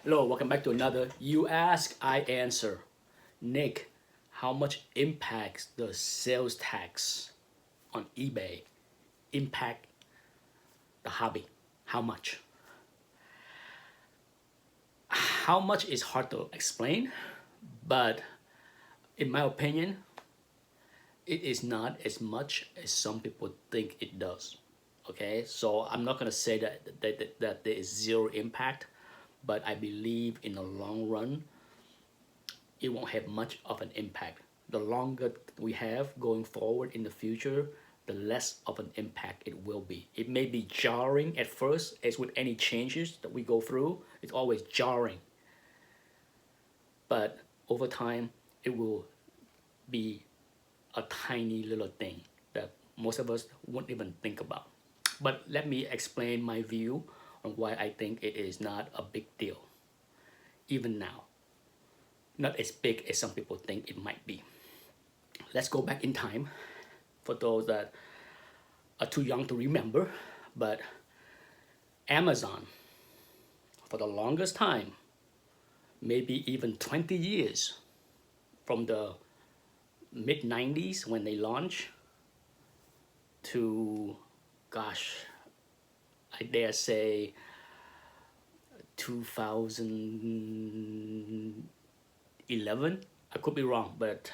Hello, welcome back to another You Ask, I Answer. Nick, how much impacts the sales tax on eBay impact the hobby? How much? How much is hard to explain, but in my opinion, it is not as much as some people think it does. Okay, so I'm not gonna say that there is zero impact, but I believe in the long run, it won't have much of an impact. The longer we have going forward in the future, the less of an impact it will be. It may be jarring at first, as with any changes that we go through, it's always jarring. But over time, it will be a tiny little thing that most of us won't even think about. But let me explain my view on why I think it is not a big deal, even now. Not as big as some people think it might be. Let's go back in time for those that are too young to remember, but Amazon, for the longest time, maybe even 20 years, from the mid 90s when they launched to, gosh, I dare say 2011. I could be wrong, but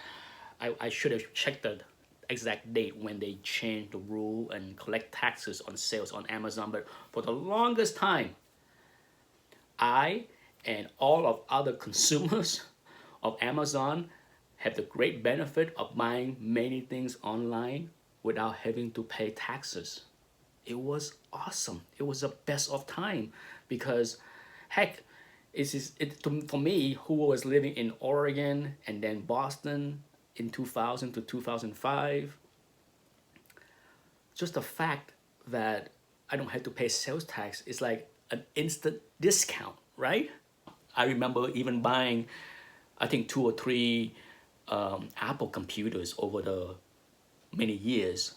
I should have checked the exact date when they changed the rule and collect taxes on sales on Amazon. But for the longest time, I and all of other consumers of Amazon have the great benefit of buying many things online without having to pay taxes. It was awesome. It was the best of time because, heck, for me, who was living in Oregon and then Boston in 2000 to 2005, just the fact that I don't have to pay sales tax is like an instant discount, right? I remember even buying, I think, two or three Apple computers over the many years,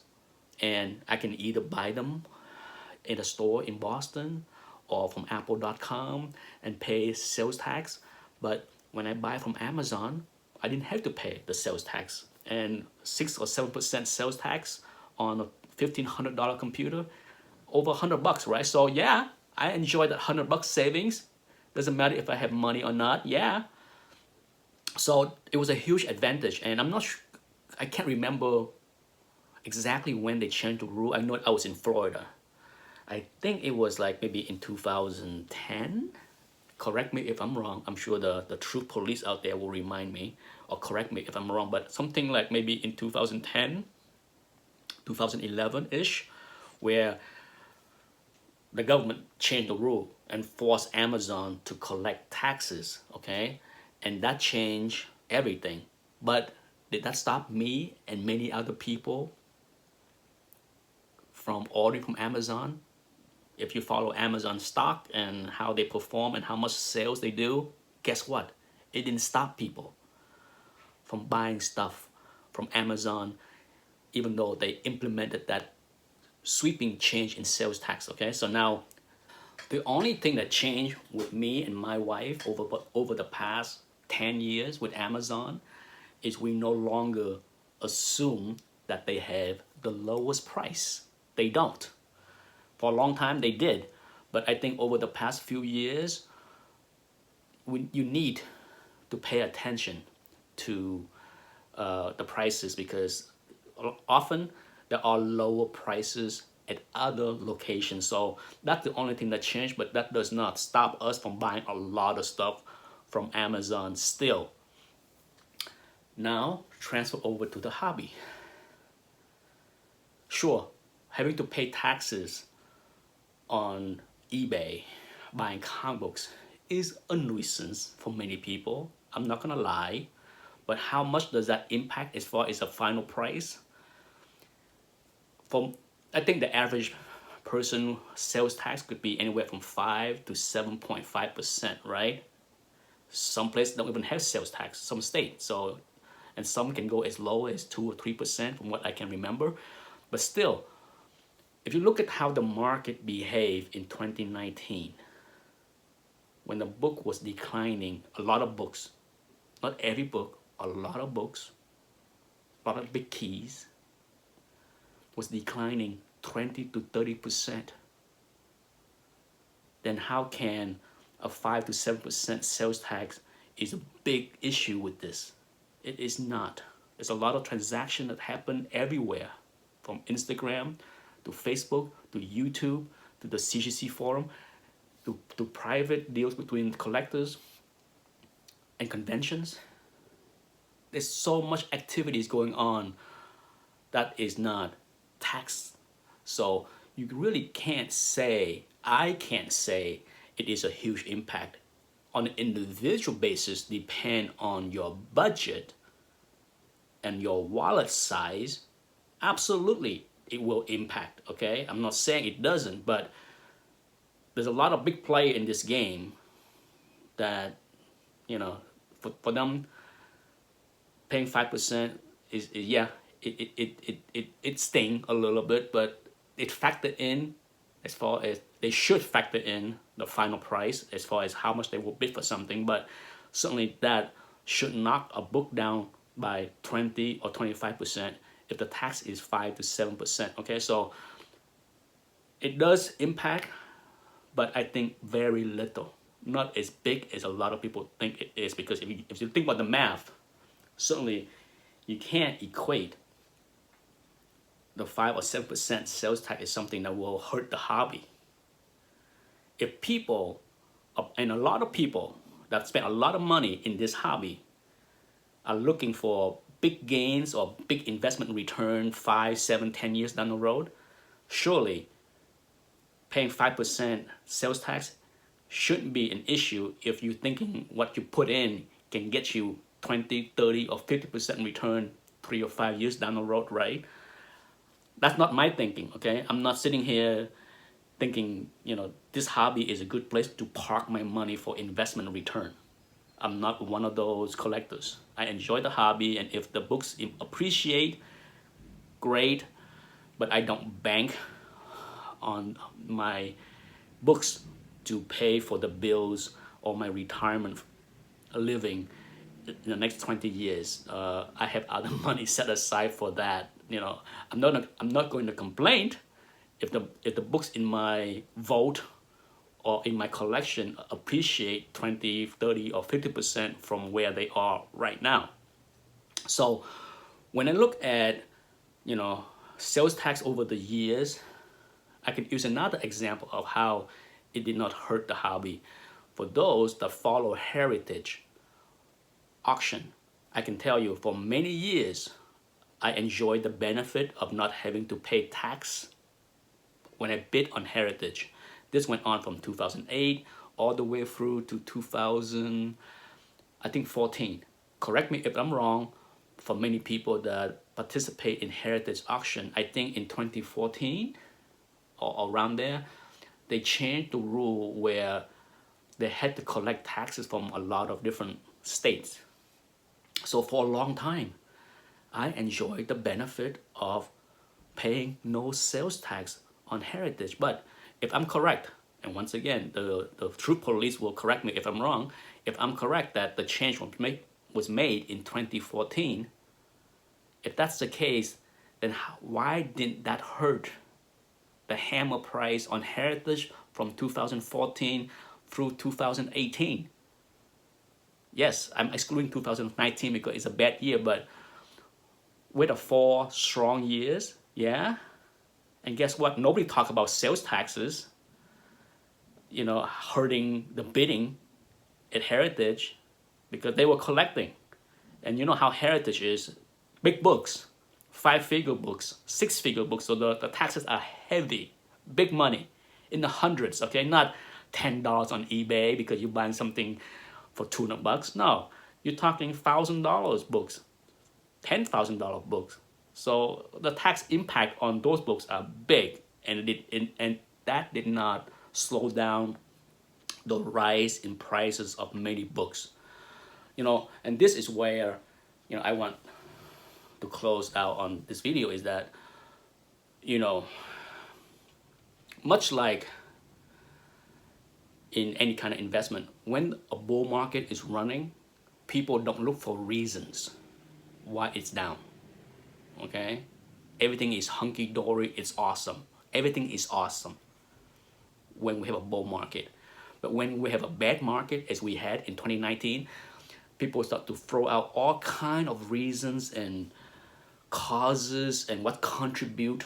and I can either buy them in a store in Boston or from apple.com and pay sales tax. But when I buy from Amazon, I didn't have to pay the sales tax. And 6 or 7% sales tax on a $1,500 computer, over $100, right? So yeah, I enjoy that $100 savings. Doesn't matter if I have money or not. Yeah. So it was a huge advantage, and I can't remember exactly when they changed the rule. I know I was in Florida. I think it was like maybe in 2010. Correct me if I'm wrong. I'm sure the true police out there will remind me or correct me if I'm wrong, but something like maybe in 2010, 2011-ish, where the government changed the rule and forced Amazon to collect taxes, okay? And that changed everything. But did that stop me and many other people from ordering from Amazon? If you follow Amazon stock and how they perform and how much sales they do, guess what? It didn't stop people from buying stuff from Amazon, even though they implemented that sweeping change in sales tax. Okay, so now the only thing that changed with me and my wife over the past 10 years with Amazon is we no longer assume that they have the lowest price. They don't. For a long time they did, but I think over the past few years, you need to pay attention to the prices because often there are lower prices at other locations. So that's the only thing that changed, but that does not stop us from buying a lot of stuff from Amazon still. Now, transfer over to the hobby. Sure, having to pay taxes on eBay buying comic books is a nuisance for many people. I'm not gonna lie, but how much does that impact as far as the final price? For I think the average person sales tax could be anywhere from 5 to 7.5%, right? Some places don't even have sales tax, some states. So, and some can go as low as 2 or 3% from what I can remember. But still, if you look at how the market behaved in 2019, when the book was declining, a lot of books, not every book, a lot of books, a lot of big keys was declining 20 to 30%, then how can a 5 to 7% sales tax is a big issue with this? It is not. There's a lot of transactions that happen everywhere, from Instagram to Facebook to YouTube to the CGC forum to private deals between collectors and conventions. There's so much activities going on that is not taxed. So you really can't say, I can't say it is a huge impact. On an individual basis, depend on your budget and your wallet size, absolutely it will impact, okay? I'm not saying it doesn't, but there's a lot of big play in this game that, you know, for them, paying 5% is yeah, it sting a little bit, but it factored in as far as they should factor in the final price as far as how much they will bid for something, but certainly that should knock a book down by 20 or 25% if the tax is 5 to 7%. Okay, so it does impact, but I think very little, not as big as a lot of people think it is, because if you think about the math, certainly you can't equate the 5 or 7% sales tax is something that will hurt the hobby. If people, and a lot of people that spend a lot of money in this hobby are looking for big gains or big investment return 5, 7, 10 years down the road, surely paying 5% sales tax shouldn't be an issue if you're thinking what you put in can get you 20, 30, or 50% return 3 or 5 years down the road, right? That's not my thinking, okay? I'm not sitting here thinking, you know, this hobby is a good place to park my money for investment return. I'm not one of those collectors. I enjoy the hobby, and if the books appreciate, great, but I don't bank on my books to pay for the bills or my retirement living in the next 20 years. I have other money set aside for that. You know, I'm not going to complain if the books in my vault or in my collection appreciate 20, 30, or 50% from where they are right now. So when I look at, you know, sales tax over the years, I can use another example of how it did not hurt the hobby. For those that follow heritage auction, I can tell you for many years, I enjoyed the benefit of not having to pay tax when I bid on heritage. This went on from 2008 all the way through to 2014. Correct me if I'm wrong. For many people that participate in heritage auction, I think in 2014 or around there, they changed the rule where they had to collect taxes from a lot of different states. So for a long time, I enjoyed the benefit of paying no sales tax on heritage. But if I'm correct, and once again, the truth police will correct me if I'm wrong, if I'm correct that the change was made in 2014, if that's the case, then why didn't that hurt the hammer price on heritage from 2014 through 2018? Yes, I'm excluding 2019 because it's a bad year, but with the 4 strong years, yeah. And guess what? Nobody talk about sales taxes, you know, hurting the bidding at Heritage because they were collecting. And you know how Heritage is, big books, 5-figure books, 6-figure books. So the taxes are heavy, big money, in the hundreds, okay? Not $10 on eBay because you're buying something for $200. No, you're talking $1,000 books, $10,000 books. So the tax impact on those books are big, and that did not slow down the rise in prices of many books. You know, and this is where, you know, I want to close out on this video is that, you know, much like in any kind of investment. When a bull market is running, people don't look for reasons why it's down. Okay, everything is hunky-dory, it's awesome. Everything is awesome when we have a bull market. But when we have a bad market, as we had in 2019, people start to throw out all kind of reasons and causes and what contribute.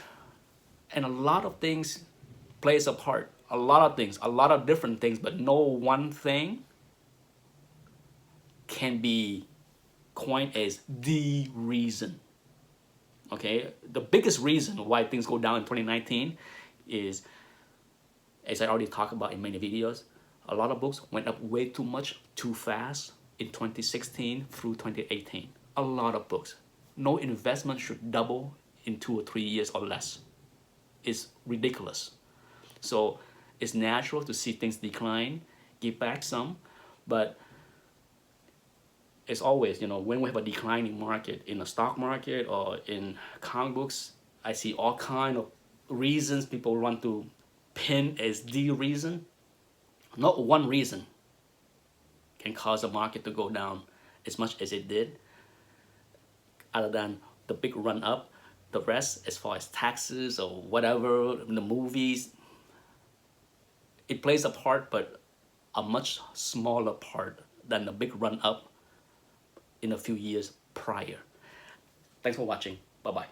And a lot of things plays a part. A lot of things, a lot of different things, but no one thing can be coined as the reason. Okay, the biggest reason why things go down in 2019 is, as I already talked about in many videos, a lot of books went up way too much, too fast in 2016 through 2018. A lot of books. No investment should double in 2 or 3 years or less. It's ridiculous. So it's natural to see things decline, give back some, but as always, you know, when we have a declining market in the stock market or in comic books, I see all kind of reasons people want to pin as the reason. Not one reason can cause a market to go down as much as it did, other than the big run up. The rest, as far as taxes or whatever, the movies, it plays a part, but a much smaller part than the big run up in a few years prior. Thanks for watching. Bye-bye.